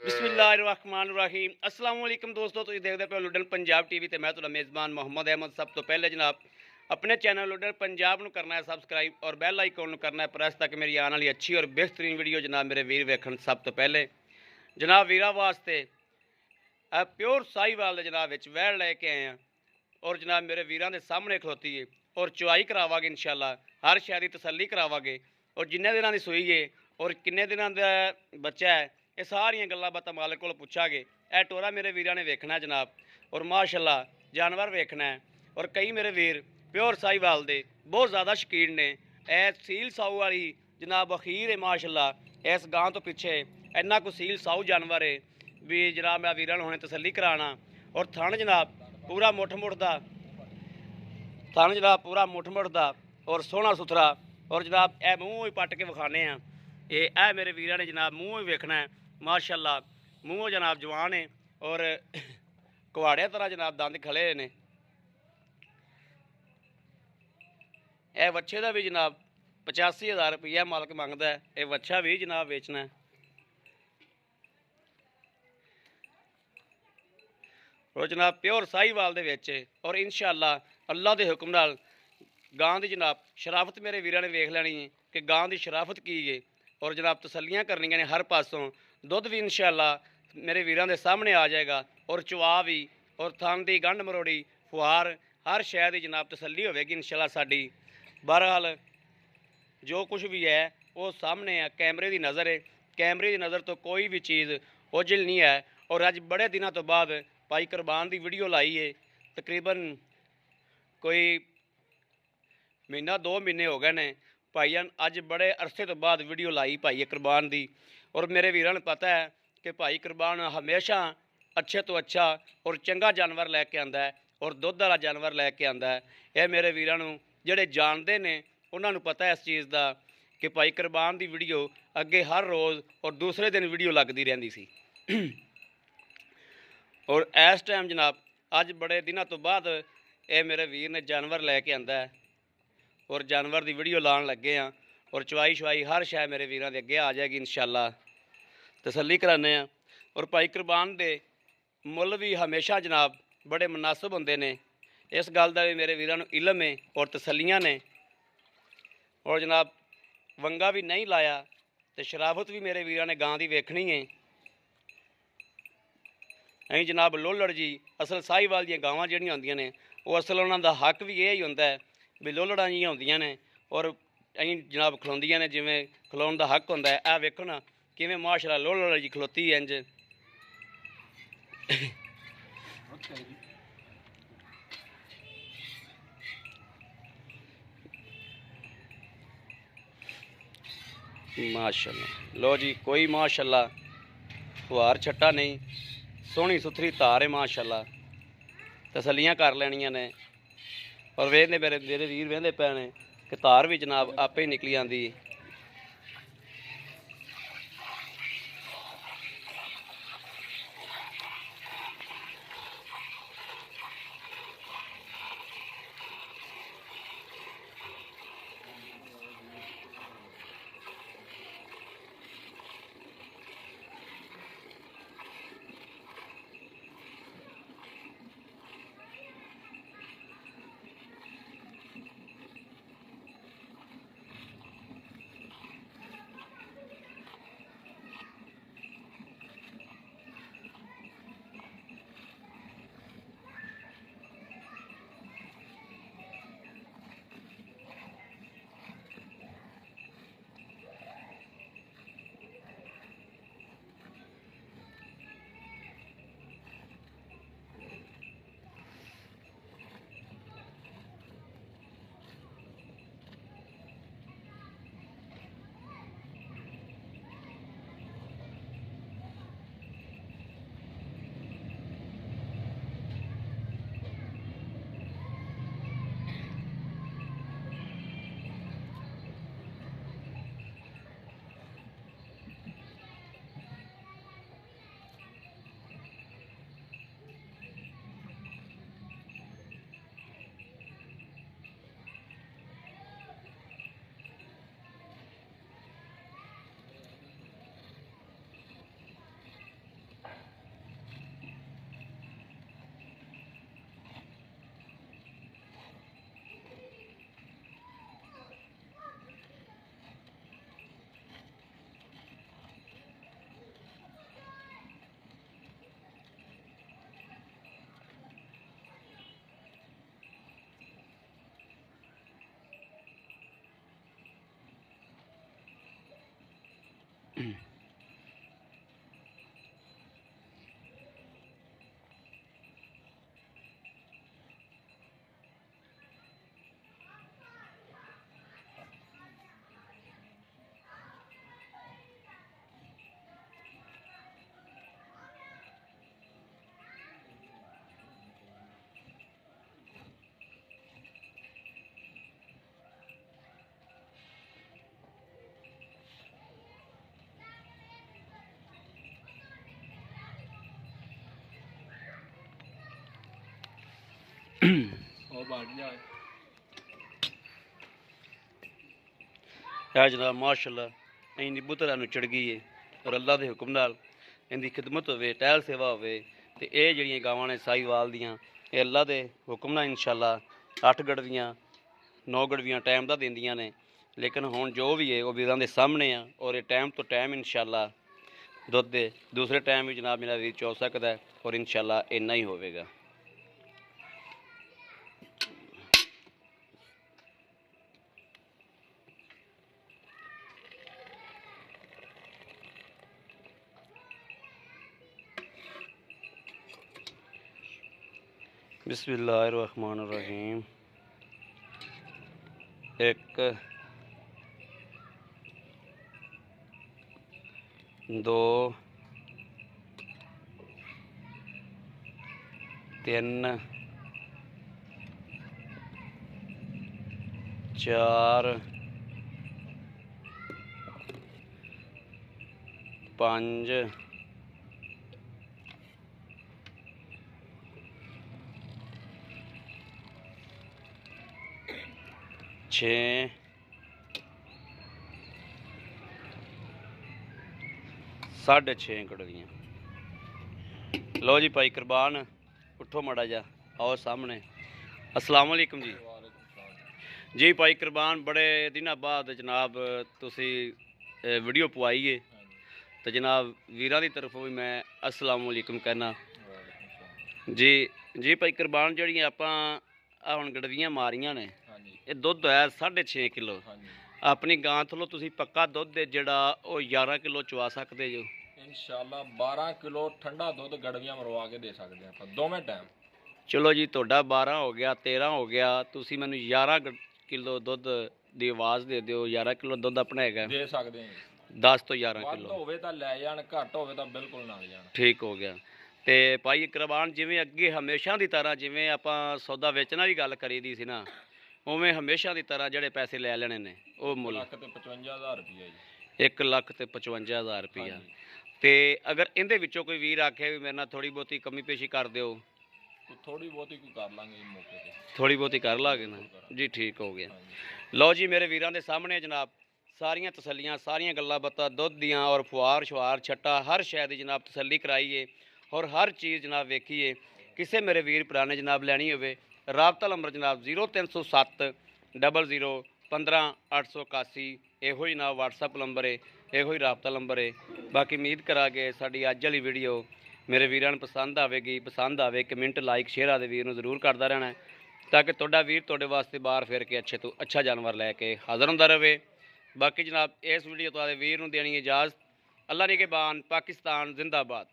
बिस्मिल्लाहिर्रहमानिर्रहीम अस्सलाम वालेकुम दोस्तों, तुसीं देखदे पे लुडन पंजाब टीवी ते मैं तुहाडा मेज़बान मोहम्मद अहमद। सब तो पहले जनाब अपने चैनल लुडन पंजाब नूं करना है सबसक्राइब और बैल आइकन नूं करना है प्रेस ताकि मेरी आने वाली अच्छी और बेहतरीन वीडियो जनाब मेरे वीर वेखण। सब तो पहले जनाब वीरां वास्ते प्योर साहिवाल दे जनाब विच वैड़ लैके आए हैं और जनाब मेरे वीरां दे सामने खलोती है और चुआई करावांगे इंशाअल्लाह। हर शै दी तसल्ली करावांगे और जिन्ने दिनां दी सूई है और किन्ने दिनां दा बच्चा है ये सारियां गल्लां बातां मालक कोल पुछांगे। यह टोरा मेरे वीरां ने वेखना जनाब और माशाअल्लाह जानवर वेखना है। और कई मेरे वीर प्योर साहिवाल दे बहुत ज़्यादा शकीन ने। ए सील साऊ वाली जनाब अखीर है माशाअल्लाह। इस गां तो पिछे इन्ना को सील साऊ जानवर है भी जनाब मैं वीरां हुणे तसल्ली कराना। और थण जनाब पूरा मुठ मुठदा थण जनाब पूरा मुठ मुठदा और सोहना सुथरा। और जनाब ए मूँह ही पट के विखाने हैं। ये मेरे वीरां ने जनाब मूँह ही वेखना है माशाअल्लाह। मूँह जनाब जवान है और कुहाड़े तरह जनाब दंद खड़े ने। यह वच्छे का भी जनाब 85,000 रुपया मालक मंगता है। यह वच्छा भी जनाब बेचना है। और जनाब प्योर साहिवाल दे विच और इंशाअल्लाह अल्लाह के हुक्म नाल गां की जनाब शराफत मेरे वीरां ने वेख लैनी है कि गां की शराफत की है। और जनाब तसल्लियाँ करनियां ने हर पासों। दुध भी इंशाअल्लाह मेरे वीरां दे सामने आ जाएगा और चुआ भी और थन दी गंढ मरोड़ी फुहार हर शै दी जनाब तसल्ली होवेगी इंशाअल्लाह साडी। बहरहाल जो कुछ भी है वो सामने है, कैमरे की नज़र है। कैमरे की नज़र तो कोई भी चीज़ ओझल नहीं है। और अज बड़े दिनों तो बाद भाई कुरबान की वीडियो लाई है। तकरीबन कोई महीना 2 महीने हो गए ने भाईयान अज बड़े अरसे तो बाद वीडियो लाई भाई कुरबान की। और मेरे वीरां नूं पता है कि भाई कुरबान हमेशा अच्छे तो अच्छा और चंगा जानवर लैके आंदा है और दुध वाला जानवर लैके आंदा है। यह मेरे वीरां नूं जिहड़े जानते ने उन्होंने पता है इस चीज़ का कि भाई कुरबान की वीडियो अगे हर रोज़ और दूसरे दिन वीडियो लगती रहिंदी सी। और इस टाइम जनाब अज बड़े दिनों तो बाद ये मेरे वीर ने जानवर लैके आंदा है और जानवर की वीडियो लाने लगे हाँ। और चवाई शवाई हर शै मेरे वीरां दे अगे आ जाएगी इंशाअल्लाह। तसल्ली कराने हैं। और भाई कुरबान दे मुल भी हमेशा जनाब बड़े मुनासिब होंदे ने। इस गल का भी मेरे वीरां नूं इलम है और तसल्लियाँ ने। और जनाब वंगा भी नहीं लाया तो शराफत भी मेरे वीरां ने गां की वेखनी है। अं जनाब लोलड़ जी असल साहिवाल दी गावां जिहड़ियां होंदियां ने वो असल उन्हां दा हक भी यही होंदा है भी लोलड़ां जिहियां होंदियां ने और अं जनाब खलोंदियां ने जिवें खलोण दा हक होंदा है। आ वेखो ना किवें माशाअल्लाह लोलड़ जी खलोती है इंज। माशाअल्लाह लो जी कोई माशाअल्लाह फुहार छट्टा नहीं, सोहनी सुथरी धार है माशाअल्लाह। तसल्लियाँ कर लैनियां ने और वेखदे मेरे मेरे वीर वेंदे पे ने कि धार भी जनाब आपे ही निकली आंदी है। ਉਹ ਬਣ ਜਾ ਹੈ ਜਨਾਬ ਮਾਸ਼ਾਅੱਲਾ ਇੰਨੀ ਬੁੱਤਰਾਂ ਨੂੰ ਚੜ ਗਈ ਹੈ ਔਰ ਅੱਲਾ ਦੇ ਹੁਕਮ ਨਾਲ ਇਹਦੀ ਖਿਦਮਤ ਹੋਵੇ ਟਹਿਲ ਸੇਵਾ ਹੋਵੇ ਤੇ ਇਹ ਜਿਹੜੀਆਂ ਗਾਵਾਂ ਨੇ ਸਾਹੀਵਾਲ ਦੀਆਂ ਇਹ ਅੱਲਾ ਦੇ ਹੁਕਮ ਨਾਲ ਇਨਸ਼ਾਅੱਲਾ 8 ਗੜਵੀਆਂ 9 ਗੜਵੀਆਂ ਟਾਈਮ ਦਾ ਦਿੰਦੀਆਂ ਨੇ ਲੇਕਿਨ ਹੁਣ ਜੋ ਵੀ ਹੈ ਉਹ ਵੀਰਾਂ ਦੇ ਸਾਹਮਣੇ ਆ ਔਰ ਇਹ ਟਾਈਮ ਤੋਂ ਟਾਈਮ ਇਨਸ਼ਾਅੱਲਾ ਦੁੱਧ ਦੇ ਦੂਸਰੇ ਟਾਈਮ ਵੀ ਜਨਾਬ ਮੇਰਾ ਵੀਰ ਚੋ ਸਕਦਾ ਹੈ ਔਰ ਇਨਸ਼ਾਅੱਲਾ ਇੰਨਾ ਹੀ ਹੋਵੇਗਾ। बिस्मिल्लाहिर्रहमानिर्रहीम। 1 2 3 4 5 6 6.5 ਕੜਵੀਆਂ। लो जी भाई कुरबान उठो माड़ा जा आओ सामने। अस्सलाम वालेकुम जी। जी भाई कुरबान बड़े दिनों बाद जनाब तुसी वीडियो पवाई है तो जनाब वीरां दी तरफों भी मैं अस्सलाम वालेकुम कहना जी। जी भाई कुरबान जड़ियाँ आपां हुण गड़वियां मारियां ने ये दुध है 6.5 किलो अपनी गां थलो तुसी पक्का दुध जिहड़ा वो 11 किलो चवा सकते जो इंशाल्लाह 12 किलो ठंडा दुध गड़वियां मरवा के दे सकते हैं आप दोवें टाइम। चलो जी तुहाडा 12 हो गया 13 हो गया तुसी मैनू 11 किलो दुध दी आवाज़ दे दिओ 11 किलो दुध अपना हैगा दे सकते हैं 10 तो 11 किलो होवे तां लै जाण घट होवे तां बिल्कुल ना जाण। ठीक हो गया। तो भाई कुरबान जिवें अगे हमेशा की तरह जिवें आपां सौदा वेचना की गल करी दी सी ना उवें हमेशा की तरह जिहड़े पैसे लै लेने ने वो मुल 1,55,000 रुपया जी 1,55,000 रुपया। तो अगर इहदे विचों कोई वीर आखे भी मेरे नाल थोड़ी बहुती कमी पेशी कर दिओ तो थोड़ी बहुती कोई कर लांगे जी मौके ते थोड़ी बहुती कर लागे ना जी। ठीक हो गया। लो जी मेरे वीरां दे सामने जनाब सारियां तसल्लियां सारियां गल्लां बातां दुध दियां और फुआर शुआर छट्टा हर शै दी जनाब तसल्ली कराई है और हर चीज़ जनाब वेखिए। किसी मेरे वीर भरा ने जनाब लैनी होवे राबता नंबर जनाब 0307 00 15 881 इहो ही जनाब WhatsApp नंबर है इहो ही राबता नंबर है। बाकी उम्मीद करा के साडी अज वाली वीडियो मेरे वीरां नूं पसंद आवेगी पसंद आवे कमेंट लाइक शेयर आदे वीर नूं जरूर करता रहना है ताकि तुहाडा वीर तुहाडे वास्ते बाहर फिर के अच्छे तो अच्छा जानवर लैके हाज़र हुंदा रहे। बाकी जनाब इस वीडियो तो आदे वीर नूं देनी इजाज़त। अल्लाह निगहबान पाकिस्तान जिंदाबाद।